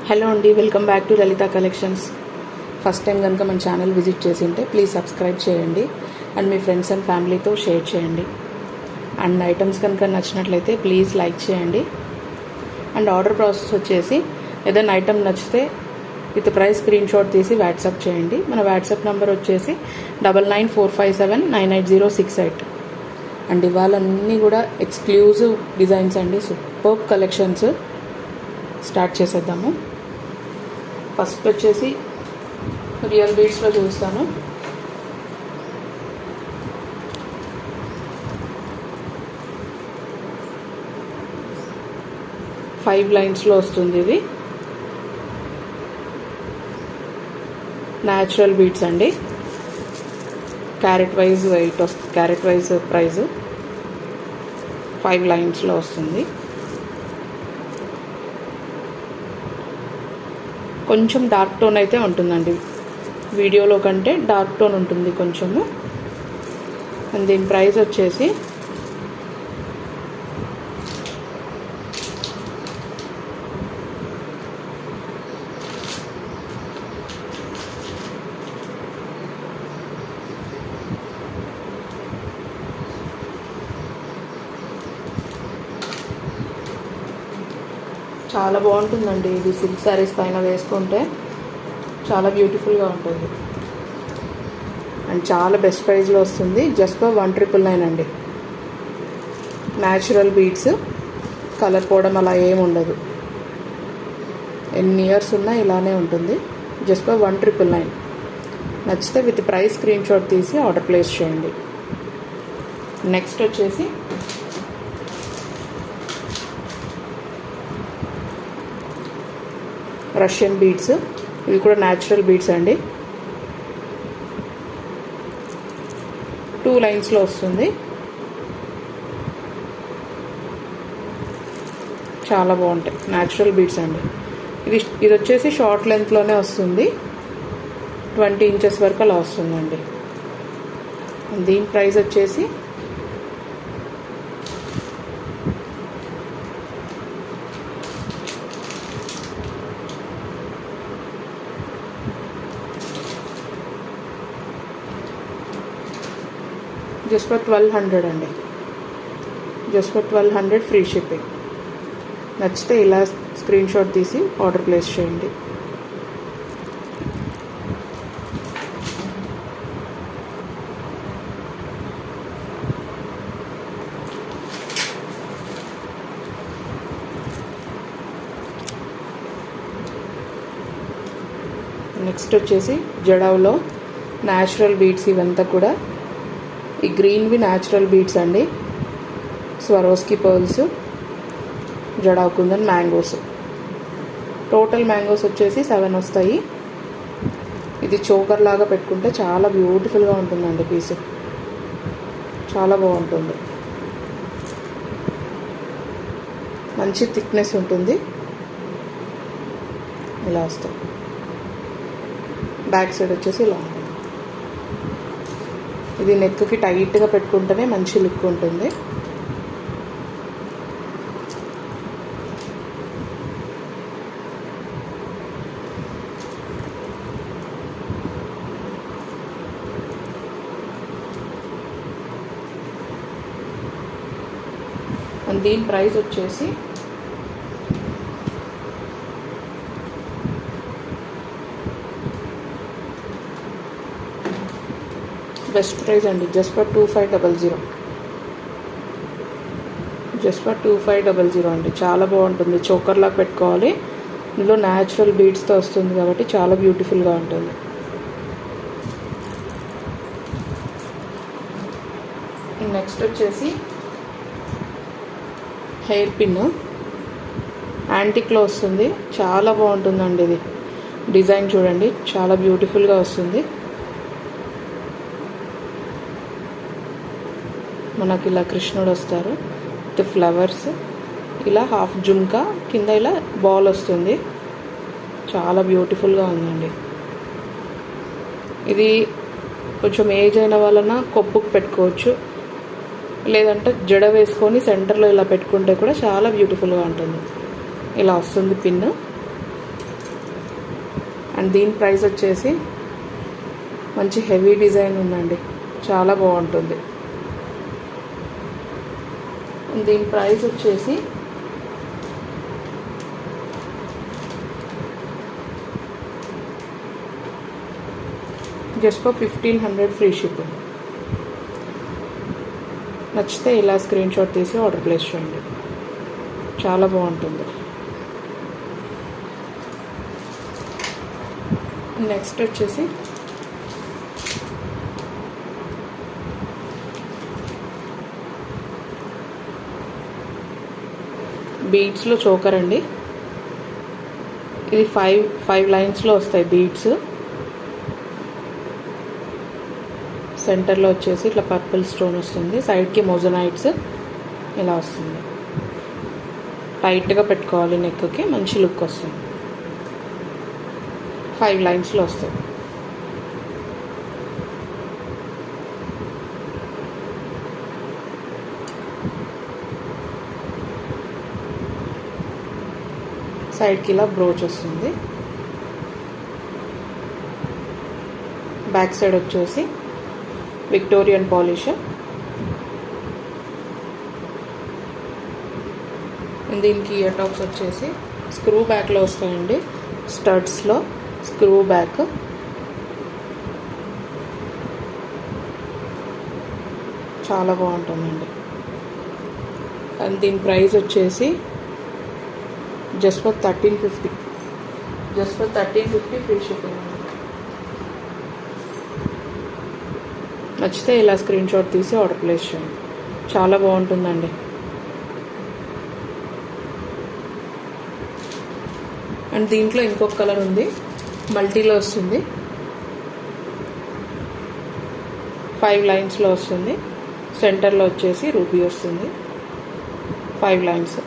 Hello అండి, welcome back to Lalitha collections. First time కనుక మన ఛానల్ విజిట్ చేసి ఉంటే ప్లీజ్ సబ్స్క్రైబ్ చేయండి అండ్ మీ ఫ్రెండ్స్ అండ్ ఫ్యామిలీతో షేర్ చేయండి. అండ్ ఐటమ్స్ కనుక నచ్చినట్లయితే ప్లీజ్ లైక్ చేయండి. అండ్ ఆర్డర్ ప్రాసెస్ వచ్చేసి ఏదైనా ఐటమ్ నచ్చితే విత్ ప్రైస్ స్క్రీన్ షాట్ తీసి వాట్సాప్ చేయండి. మన వాట్సాప్ నెంబర్ వచ్చేసి 9945798068. అండ్ ఇవాళన్నీ కూడా ఎక్స్క్లూజివ్ డిజైన్స్ అండి, సూపర్ కలెక్షన్స్. స్టార్ట్ చేసేద్దాము. ఫస్ట్ వచ్చేసి రియల్ బీడ్స్లో చూస్తాను. ఫైవ్ లైన్స్లో వస్తుంది. ఇది న్యాచురల్ బీడ్స్ అండి. క్యారెట్ వైజ్ వెయిట్ వస్తుంది, క్యారెట్ వైజ్ ప్రైస్ 5 లైన్స్లో వస్తుంది. కొంచెం డార్క్ టోన్ అయితే ఉంటుందండి, వీడియోలో కంటే డార్క్ టోన్ ఉంటుంది కొంచెము. అండ్ దీని ప్రైస్ వచ్చేసి చాలా బాగుంటుందండి. ఇది సిల్క్ శారీస్ పైన వేసుకుంటే చాలా బ్యూటిఫుల్గా ఉంటుంది అండ్ చాలా బెస్ట్ ప్రైస్లో వస్తుంది. జస్ట్ ఫర్ 1999 అండి. న్యాచురల్ బీడ్స్, కలర్ పోవడం అలా ఏమి ఉండదు. ఎన్ని ఇయర్స్ ఉన్నా ఇలానే ఉంటుంది. Just for 1999. నచ్చితే విత్ ప్రైస్ స్క్రీన్ షాట్ తీసి ఆర్డర్ ప్లేస్ చేయండి. నెక్స్ట్ వచ్చేసి రష్యన్ బీడ్స్. ఇవి కూడా న్యాచురల్ బీడ్స్ అండి. 2 లైన్స్లో వస్తుంది. చాలా బాగుంటాయి న్యాచురల్ బీడ్స్ అండి. ఇది వచ్చేసి షార్ట్ లెంత్లోనే వస్తుంది. 20 ఇంచెస్ వరకు అలా వస్తుందండి. దీని ప్రైస్ వచ్చేసి జస్ట్ ఫర్ 1200 అండి. Just for 1200 free shipping. నచ్చితే ఇలా స్క్రీన్ షాట్ తీసి ఆర్డర్ ప్లేస్ చేయండి. నెక్స్ట్ వచ్చేసి జడావ్లో న్యాచురల్ బీడ్స్. ఇవంతా కూడా ఈ గ్రీన్వి న్యాచురల్ బీడ్స్ అండి. Swarovski pearls, jadau kundan, mangoes. Total mangoes వచ్చేసి 7 వస్తాయి. ఇది చోకర్ లాగా పెట్టుకుంటే చాలా బ్యూటిఫుల్గా ఉంటుందండి. పీస్ చాలా బాగుంటుంది. మంచి థిక్నెస్ ఉంటుంది. ఇలా వస్తాయి. బ్యాక్ సైడ్ వచ్చేసి ఇలా ఉంటుంది. ఇది నెక్కి టైట్గా పెట్టుకుంటేనే మంచి లుక్ ఉంటుంది. అండ్ దీని ప్రైస్ వచ్చేసి బెస్ట్ ప్రైస్ అండి. Just for 2500. జస్ట్ ఫర్ 2500 అండి. చాలా బాగుంటుంది. చోకర్లా పెట్టుకోవాలి. ఇందులో న్యాచురల్ బీడ్స్తో వస్తుంది కాబట్టి చాలా బ్యూటిఫుల్గా ఉంటుంది. నెక్స్ట్ వచ్చేసి హెయిర్ పిన్ యాంటిక్లో వస్తుంది. చాలా బాగుంటుందండి. ఇది డిజైన్ చూడండి, చాలా బ్యూటిఫుల్గా వస్తుంది. మనకి ఇలా కృష్ణుడు వస్తారు విత్ ఫ్లవర్స్. ఇలా హాఫ్ జుమ్కా కింద ఇలా బాల్ వస్తుంది. చాలా బ్యూటిఫుల్గా ఉందండి. ఇది కొంచెం ఏజ్ అయిన వాళ్ళన కొప్పుకు పెట్టుకోవచ్చు, లేదంటే జడ వేసుకొని సెంటర్లో ఇలా పెట్టుకుంటే కూడా చాలా బ్యూటిఫుల్గా ఉంటుంది. ఇలా వస్తుంది పిన్. అండ్ దీని ప్రైస్ వచ్చేసి మంచి హెవీ డిజైన్ ఉందండి, చాలా బాగుంటుంది. దీని ప్రైస్ వచ్చేసి జస్ట్ ఫర్ 1500 ఫ్రీ షిప్పింగ్. నచ్చితే ఇలా స్క్రీన్ షాట్ తీసి ఆర్డర్ ప్లేస్ చేయండి, చాలా బాగుంటుంది. నెక్స్ట్ వచ్చేసి బీడ్స్లో చోకర్ అండి. ఇది ఫైవ్ లైన్స్లో వస్తాయి బీడ్స్. సెంటర్లో వచ్చేసి ఇట్లా పర్పుల్ స్టోన్ వస్తుంది, సైడ్కి మోజనైట్స్ ఇలా వస్తుంది. టైట్గా పెట్టుకోవాలి, నెక్కి మంచి లుక్ వస్తుంది. 5 లైన్స్లో వస్తుంది. సైడ్కి ఇలా బ్రోచ్ వస్తుంది. బ్యాక్ సైడ్ వచ్చేసి విక్టోరియన్ పాలిష్. దీనికి ఇయర్ టాప్స్ వచ్చేసి స్క్రూ బ్యాక్లో వస్తాయండి, స్టడ్స్లో స్క్రూ బ్యాక్. చాలా బాగుంటుందండి. అండ్ దీని ప్రైస్ వచ్చేసి జస్ట్ ఫర్ 1350 ఫ్రీ షిప్పింగ్. నచ్చితే ఇలా స్క్రీన్ షాట్ తీసి ఆర్డర్ ప్లేస్ చేయండి, చాలా బాగుంటుందండి. అండ్ దీంట్లో ఇంకొక కలర్ ఉంది, మల్టీలో వస్తుంది, 5 లైన్స్లో వస్తుంది. సెంటర్లో వచ్చేసి రూబీ వస్తుంది, 5 లైన్స్.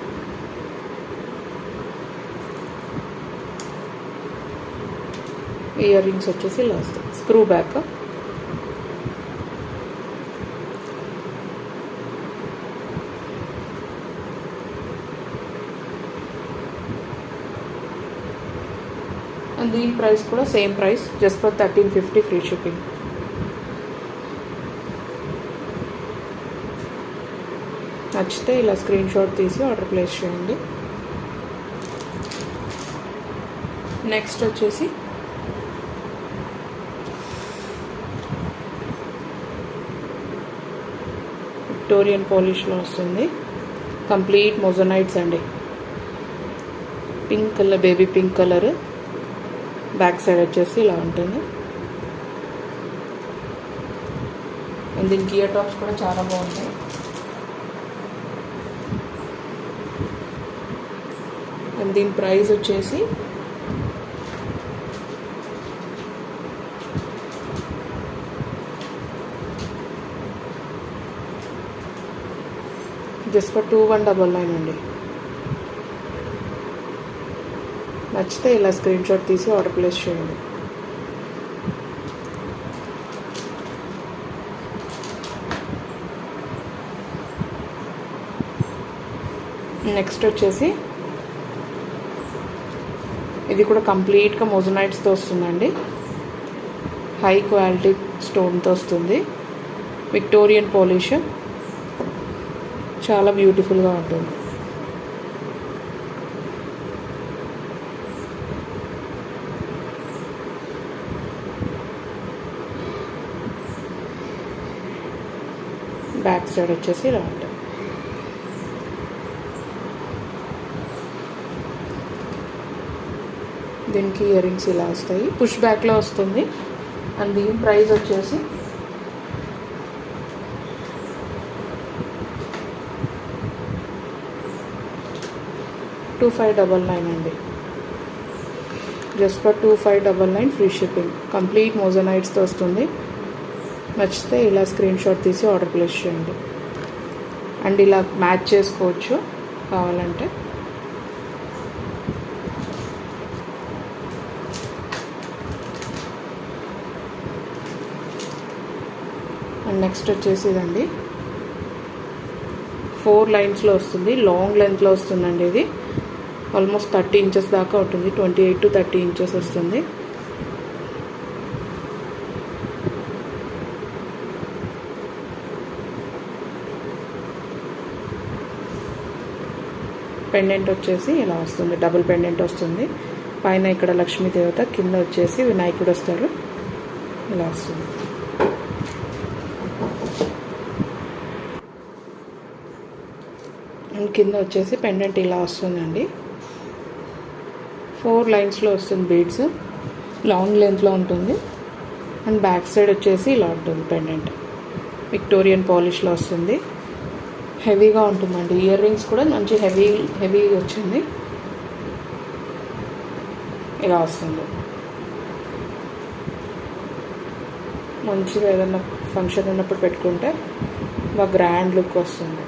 ఇయర్ రింగ్స్ వచ్చేసి ఇలా వస్తుంది, స్క్రూ బ్యాక్. అండ్ దీని ప్రైస్ కూడా same price, just for 1350 free shipping. నచ్చితే ఇలా స్క్రీన్ షాట్ తీసి ఆర్డర్ ప్లేస్ చేయండి. నెక్స్ట్ వచ్చేసి విక్టోరియన్ పాలిష్లో వస్తుంది, కంప్లీట్ మోజనైట్స్ అండి. Pink colour, baby pink colour. Back side వచ్చేసి ఇలా ఉంటుంది. అండ్ దీనికి ఇయర్ టాప్స్ కూడా చాలా బాగుంటాయి. అండ్ దీని ప్రైస్ వచ్చేసి జస్ట్ ఫర్ 2199 అండి. నచ్చితే ఇలా స్క్రీన్ షాట్ తీసి ఆర్డర్ ప్లేస్ చేయండి. నెక్స్ట్ వచ్చేసి ఇది కూడా కంప్లీట్గా మోజనైట్స్తో వస్తుందండి, హై క్వాలిటీ స్టోన్తో వస్తుంది. విక్టోరియన్ పాలిష్, చాలా బ్యూటిఫుల్గా ఉంటుంది. బ్యాక్ సైడ్ వచ్చేసి ఇలా ఉంటుంది. దీనికి ఇయర్ రింగ్స్ ఇలా వస్తాయి, పుష్ బ్యాక్లో వస్తుంది. అండ్ దీని ప్రైస్ వచ్చేసి $2599 అండి. Just for 2599 free shipping. Complete మోజనైట్స్తో వస్తుంది. నచ్చితే ఇలా స్క్రీన్ షాట్ తీసి ఆర్డర్ ప్లేస్ చేయండి. అండ్ ఇలా మ్యాచ్ చేసుకోవచ్చు కావాలంటే. అండ్ నెక్స్ట్ వచ్చేసి ఇదండి, 4 లైన్స్లో వస్తుంది, లాంగ్ లెంత్లో వస్తుందండి. ఇది ఆల్మోస్ట్ 30 ఇంచెస్ దాకా ఉంటుంది, 28 to 30 ఇంచెస్ వస్తుంది. పెండెంట్ వచ్చేసి ఇలా వస్తుంది, డబుల్ పెండెంట్ వస్తుంది. పైన ఇక్కడ లక్ష్మీదేవత, కింద వచ్చేసి వినాయకుడు వస్తాడు. ఇలా వస్తుంది. అండ్ కింద వచ్చేసి పెండెంట్ ఇలా వస్తుందండి. 4 లైన్స్లో వస్తుంది బీడ్స్, లాంగ్ లెంత్లో ఉంటుంది. అండ్ బ్యాక్ సైడ్ వచ్చేసి ఇలా ఉంటుంది పెండెంట్. విక్టోరియన్ పాలిష్లో వస్తుంది. హెవీగా ఉంటుందండి. ఇయర్ రింగ్స్ కూడా మంచి హెవీ వచ్చింది. ఇలా వస్తుంది. మంచిగా ఏదైనా ఫంక్షన్ ఉన్నప్పుడు పెట్టుకుంటే బాగా గ్రాండ్ లుక్ వస్తుంది.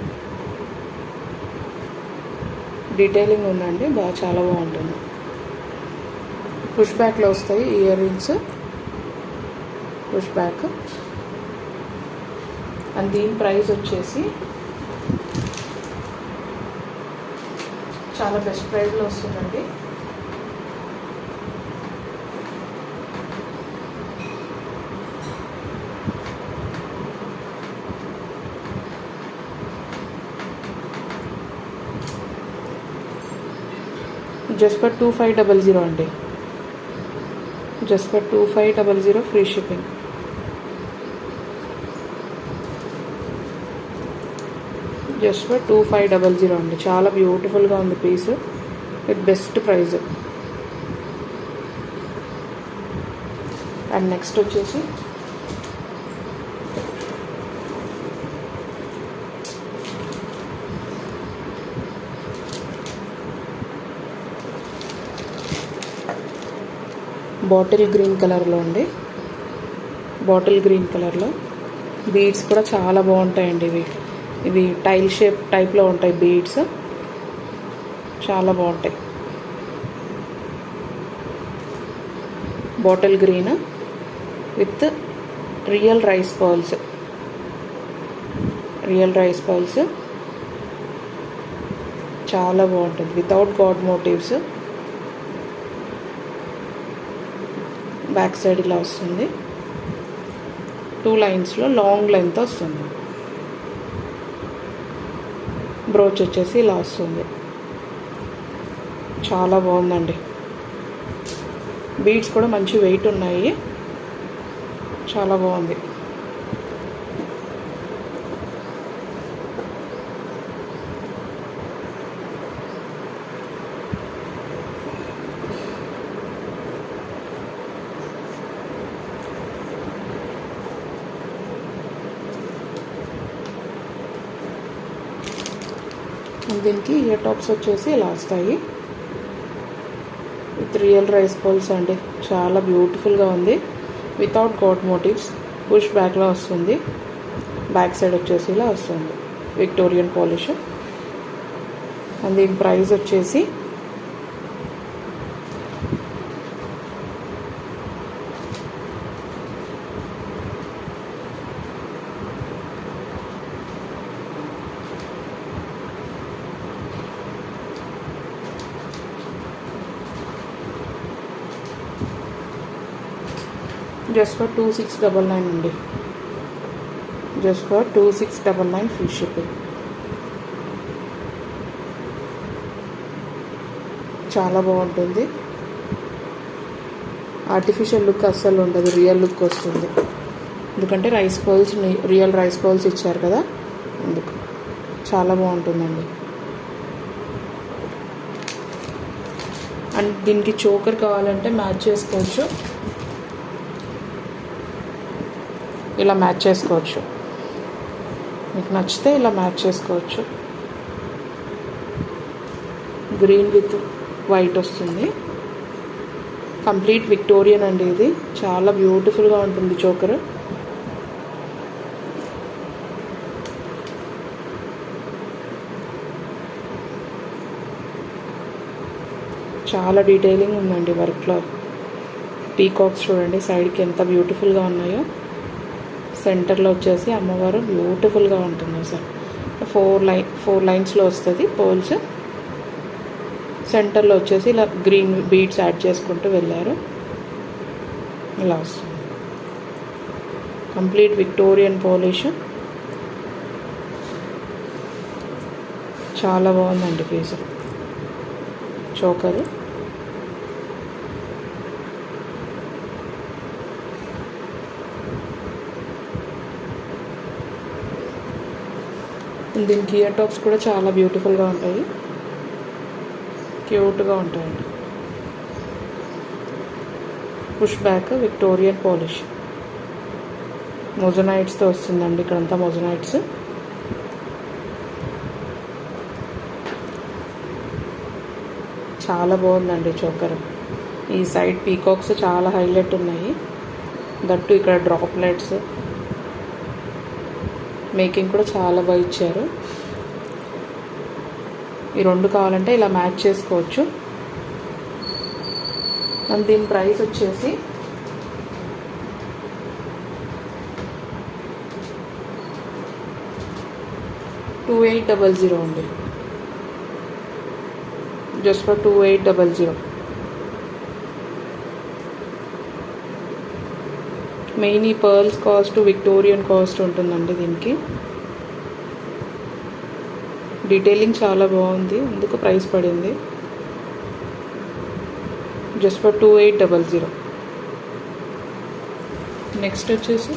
డీటెయిలింగ్ ఉందండి, బాగా చాలా బాగుంటుంది. పుష్ బ్యాక్లో వస్తాయి year rings, push back. And దీని ప్రైస్ వచ్చేసి చాలా బెస్ట్ ప్రైస్లో వస్తుందండి. జస్ట్ ఫర్ 2500 అండి. Just for 2500 free shipping. Just for 2500 అండి. చాలా బ్యూటిఫుల్గా ఉంది piece with best price. And next వచ్చేసి బాటిల్ గ్రీన్ కలర్లో అండి. బాటిల్ గ్రీన్ కలర్లో బీడ్స్ కూడా చాలా బాగుంటాయండి. ఇవి టైల్ షేప్ టైప్లో ఉంటాయి బీడ్స్, చాలా బాగుంటాయి. Bottle green with real rice pearls. Real rice pearls చాలా బాగుంటుంది. Without god motifs. Back side ఇలా వస్తుంది. 2 లైన్స్లో లాంగ్ లెంత్ వస్తుంది. బ్రోచ్ వచ్చేసి ఇలా వస్తుంది. చాలా బాగుందండి. బీడ్స్ కూడా మంచి వెయిట్ ఉన్నాయి, చాలా బాగుంది. దీనికి ఇయర్ టాప్స్ వచ్చేసి ఇలా వస్తాయి విత్ రియల్ రైస్ పర్ల్స్ అండి. చాలా బ్యూటిఫుల్గా ఉంది. Without god motifs. పుష్ బ్యాక్లో వస్తుంది. బ్యాక్ సైడ్ వచ్చేసి ఇలా వస్తుంది. Victorian polish. అండ్ దీని ప్రైస్ వచ్చేసి జస్ట్ ఫర్ 2699 అండి. Just for 2699 free shipping. చాలా బాగుంటుంది. ఆర్టిఫిషియల్ లుక్ అస్సలు ఉండదు, రియల్ లుక్ వస్తుంది. ఎందుకంటే rice pearls, real rice pearls ఇచ్చారు కదా, అందుకు చాలా బాగుంటుందండి. అండ్ దీనికి చోకర్ కావాలంటే మ్యాచ్ చేసుకోవచ్చు. ఇలా మ్యాచ్ చేసుకోవచ్చు, మీకు నచ్చితే ఇలా మ్యాచ్ చేసుకోవచ్చు. గ్రీన్ విత్ వైట్ వస్తుంది. కంప్లీట్ విక్టోరియన్ అండి. ఇది చాలా బ్యూటిఫుల్గా ఉంటుంది చోకర్. చాలా డీటెయిలింగ్ ఉందండి వర్క్లో. పీకాక్స్ చూడండి సైడ్కి ఎంత బ్యూటిఫుల్గా ఉన్నాయో. సెంటర్లో వచ్చేసి అమ్మవారు బ్యూటిఫుల్గా ఉంటుంది సార్. 4 లైన్స్లో వస్తుంది పోల్స్. సెంటర్లో వచ్చేసి ఇలా గ్రీన్ బీడ్స్ యాడ్ చేసుకుంటూ వెళ్ళారు. ఇలా వస్తుంది. Complete Victorian polish. చాలా బాగుందండి పీస్. చోకరు. దీనికి ఇయర్ టాప్స్ కూడా చాలా బ్యూటిఫుల్గా ఉంటాయి, క్యూట్గా ఉంటాయండి. పుష్ బ్యాక్ విక్టోరియన్ పాలిష్ మొజనైట్స్తో వస్తుందండి. ఇక్కడంతా మొజనైట్స్. చాలా బాగుందండి చోకర్. ఈ సైడ్ పీకాక్స్ చాలా హైలైట్ ఉన్నాయి. దట్టు ఇక్కడ డ్రాప్లెట్స్ మేకింగ్ కూడా చాలా బాగా ఇచ్చారు. ఈ రెండు కావాలంటే ఇలా మ్యాచ్ చేసుకోవచ్చు. అండ్ దీని ప్రైస్ వచ్చేసి $2800 అండి. Just for $2800. మెయిన్ ఈ పర్ల్స్ కాస్ట్ విక్టోరియన్ కాస్ట్ ఉంటుందండి. దీనికి డీటెయిలింగ్ చాలా బాగుంది, అందుకు ప్రైస్ పడింది. Just for $2800. నెక్స్ట్ వచ్చేసి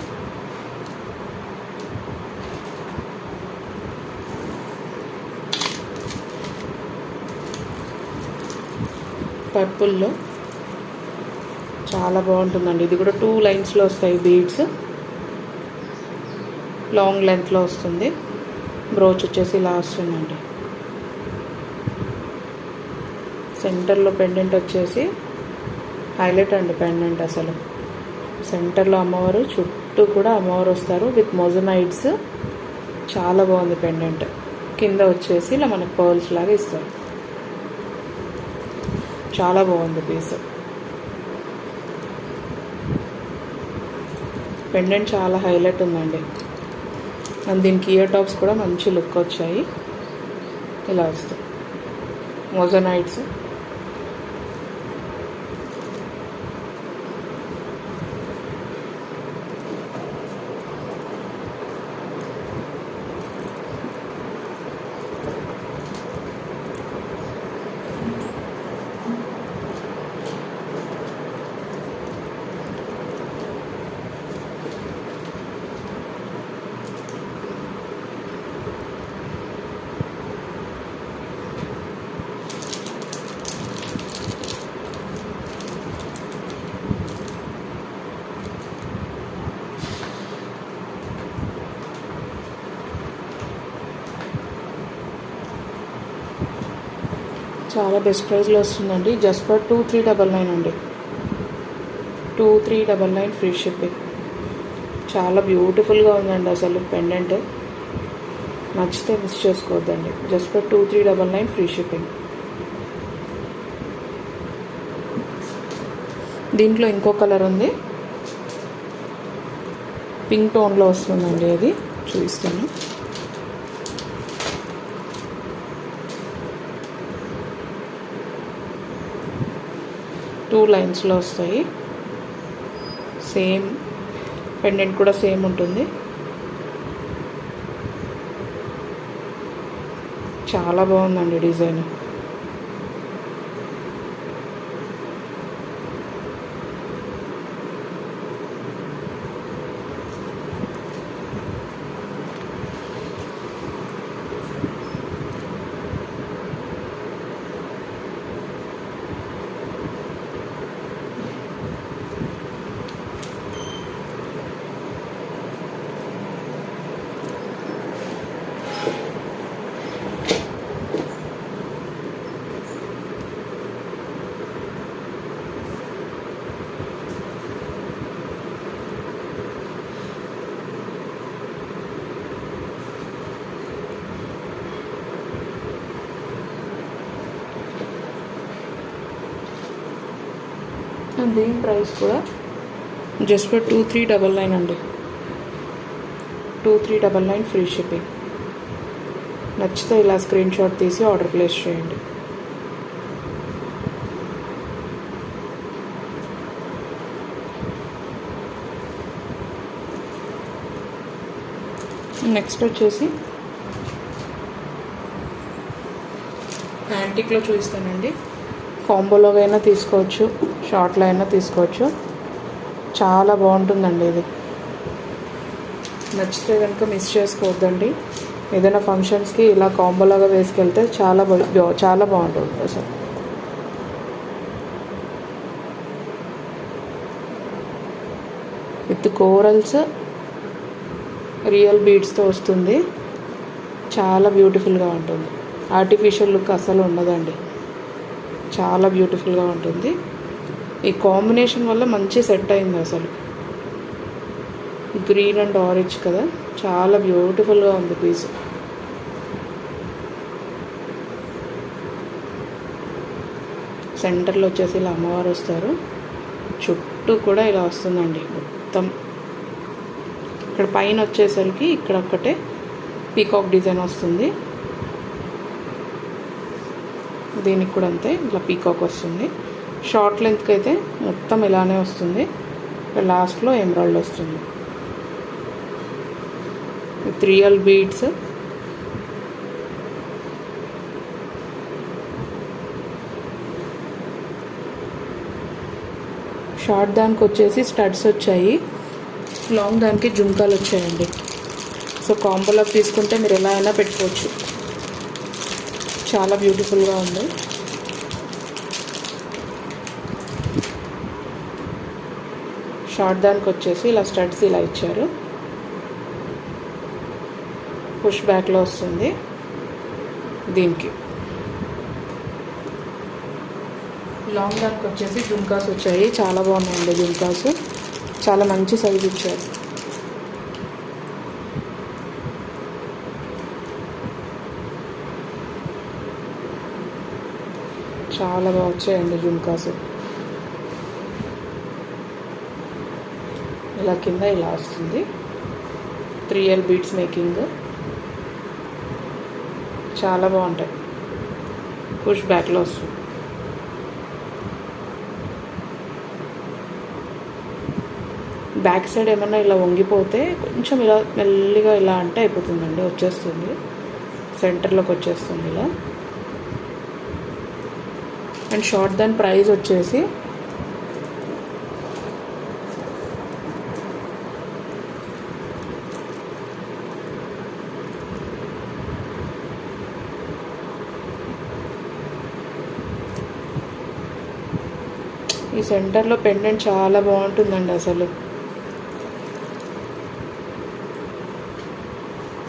పర్పుల్లో చాలా బాగుంటుందండి. ఇది కూడా 2 లైన్స్లో వస్తాయి బీడ్స్. లాంగ్ లెంత్లో వస్తుంది. బ్రోచ్ వచ్చేసి ఇలా వస్తుందండి. సెంటర్లో పెండెంట్ వచ్చేసి హైలైట్ అండి. పెండెంట్ అసలు సెంటర్లో అమ్మవారు, చుట్టూ కూడా అమ్మవారు వస్తారు విత్ మొజనైట్స్. చాలా బాగుంది పెండెంట్. కింద వచ్చేసి ఇలా మనకు పర్ల్స్ లాగా ఇస్తారు. చాలా బాగుంది పీస్. పెండెంట్ చాలా హైలైట్ ఉందండి. అండ్ దీనికి ఇయర్ టాప్స్ కూడా మంచి లుక్ వచ్చాయి. ఇలా వస్తాయి మొజనైట్స్. చాలా బెస్ట్ ప్రైస్లో వస్తుందండి. జస్ట్ ఫర్ 2399 అండి. 2399 ఫ్రీ షిప్పింగ్. చాలా బ్యూటిఫుల్గా ఉందండి అసలు పెండెంట్. నచ్చితే మిస్ చేసుకోవద్దండి. Just for 2399 free shipping. దీంట్లో ఇంకో కలర్ ఉంది, పింక్ టోన్లో వస్తుందండి. అది చూపిస్తాను. టూ లైన్స్లో వస్తాయి. సేమ్ పెండెంట్ కూడా సేమ్ ఉంటుంది. చాలా బాగుందండి డిజైన్. దీని ప్రైస్ కూడా జస్ట్ ఫర్ 2399 అండి. 2399 ఫ్రీ షిప్పింగ్. నచ్చితే ఇలా స్క్రీన్ షాట్ తీసి ఆర్డర్ ప్లేస్ చేయండి. నెక్స్ట్ వచ్చేసి యాంటిక్లో చూపిస్తానండి. కాంబోలో అయినా తీసుకోవచ్చు, షార్ట్లో అయినా తీసుకోవచ్చు. చాలా బాగుంటుందండి ఇది. నచ్చితే కనుక మిస్ చేసుకోవద్దండి. ఏదైనా ఫంక్షన్స్కి ఇలా కాంబోలాగా వేసుకెళ్తే చాలా బాగుంటుంది అసలు. విత్ కోరల్స్ రియల్ బీడ్స్తో వస్తుంది. చాలా బ్యూటిఫుల్గా ఉంటుంది. ఆర్టిఫిషియల్ లుక్ అసలు ఉండదండి. చాలా బ్యూటిఫుల్గా ఉంటుంది. ఈ కాంబినేషన్ వల్ల మంచి సెట్ అయింది అసలు. గ్రీన్ అండ్ ఆరెంజ్ కదా, చాలా బ్యూటిఫుల్గా ఉంది పీస్. సెంటర్లో వచ్చేసి ఇలా అమ్మవారు వస్తారు. చుట్టూ కూడా ఇలా వస్తుందండి మొత్తం. ఇక్కడ పైన వచ్చేసరికి ఇక్కడ ఒక్కటే పీకాక్ డిజైన్ వస్తుంది. దీనికి కూడా అంతే, ఇట్లా పీకాక్ వస్తుంది. షార్ట్ లెంత్కి అయితే మొత్తం ఇలానే వస్తుంది. లాస్ట్లో ఎమరాల్డ్ వస్తుంది విత్ రియల్ బీడ్స్. షార్ట్ దానికి వచ్చేసి స్టడ్స్ వచ్చాయి, లాంగ్ దానికి జుంకాలు వచ్చాయండి. సో కాంబోలో తీసుకుంటే మీరు ఎలా అయినా పెట్టుకోవచ్చు. చాలా బ్యూటిఫుల్గా ఉంది. షార్ట్ దానికి వచ్చేసి ఇలా స్టడ్స్ ఇలా ఇచ్చారు. పుష్ బ్యాక్లో వస్తుంది. దీనికి లాంగ్ దానికి వచ్చేసి జుంకాస్ వచ్చాయి. చాలా బాగున్నాయండి జుంకాస్. చాలా మంచి సైజు ఇచ్చారు. చాలా బాగా వచ్చాయండి జుంకాస్. ఇలా కింద ఇలా వస్తుంది. 3L beads making. చాలా బాగుంటాయి. పుష్ బ్యాక్లో వస్తుంది. బ్యాక్ సైడ్ ఏమన్నా ఇలా వంగిపోతే కొంచెం ఇలా మెల్లిగా ఇలా అంటే అయిపోతుందండి, వచ్చేస్తుంది. సెంటర్లోకి వచ్చేస్తుంది ఇలా. అండ్ షార్ట్ దాని ప్రైస్ వచ్చేసి ఈ సెంటర్లో పెండెంట్ చాలా బాగుంటుందండి అసలు.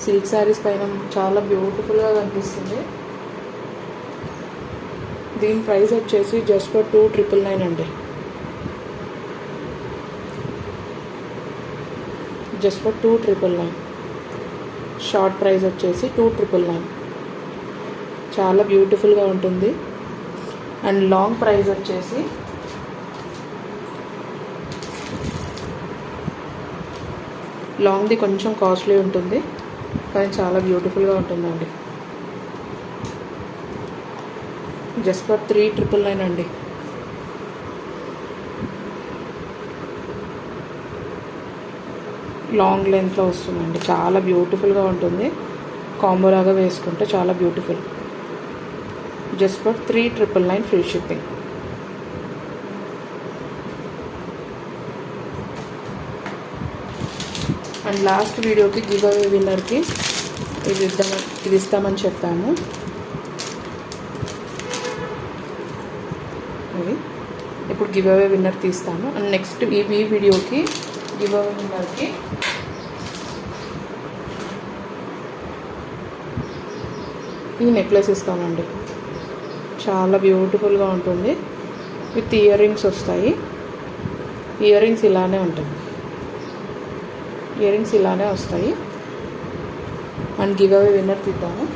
సిల్క్ శారీస్ పైన చాలా బ్యూటిఫుల్గా కనిపిస్తుంది. దీని ప్రైస్ వచ్చేసి జస్ట్ ఫర్ 2,999 అండి. Just for 2,999. షార్ట్ ప్రైస్ వచ్చేసి 2,999. చాలా బ్యూటిఫుల్గా ఉంటుంది. అండ్ లాంగ్ ప్రైస్ వచ్చేసి లాంగ్ది కొంచెం కాస్ట్లీ ఉంటుంది, కానీ చాలా బ్యూటిఫుల్గా ఉంటుందండి. జస్ట్ ఫర్ 3,999 అండి. లాంగ్ లెంత్లో వస్తుందండి. చాలా బ్యూటిఫుల్గా ఉంటుంది. కాంబో లాగా వేసుకుంటే చాలా beautiful. Just for 3,999 free shipping. And last వీడియోకి గివ్ అవే విన్నర్కి ఇది ఇస్తామని చెప్పాము. ఇది ఇప్పుడు గివ్ అవే విన్నర్ తీస్తాము. అండ్ నెక్స్ట్ ఈ వీడియోకి గివ్ అవే విన్నర్కి ఈ నెక్లెస్ ఇస్తామండి. చాలా బ్యూటిఫుల్గా ఉంటుంది. విత్ ఇయర్ రింగ్స్ వస్తాయి. ఇయర్ రింగ్స్ ఇలానే ఉంటాయి. ఇయర్ రింగ్స్ ఇలానే వస్తాయి. అండ్ గివ్ అవే విన్నర్ తీద్దాము.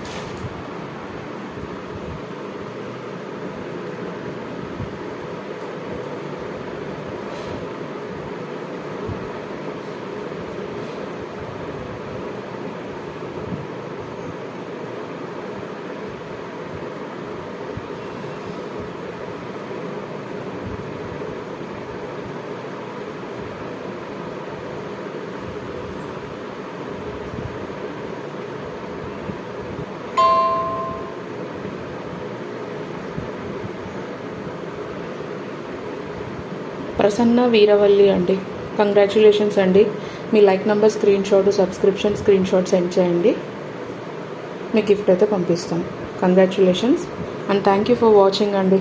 ప్రసన్న వీరవల్లి అండి. కంగ్రాచ్యులేషన్స్ అండి. మీ like number screenshot, subscription screenshot send చేయండి. మీ గిఫ్ట్ అయితే పంపిస్తాం. Congratulations and thank you for watching అండి.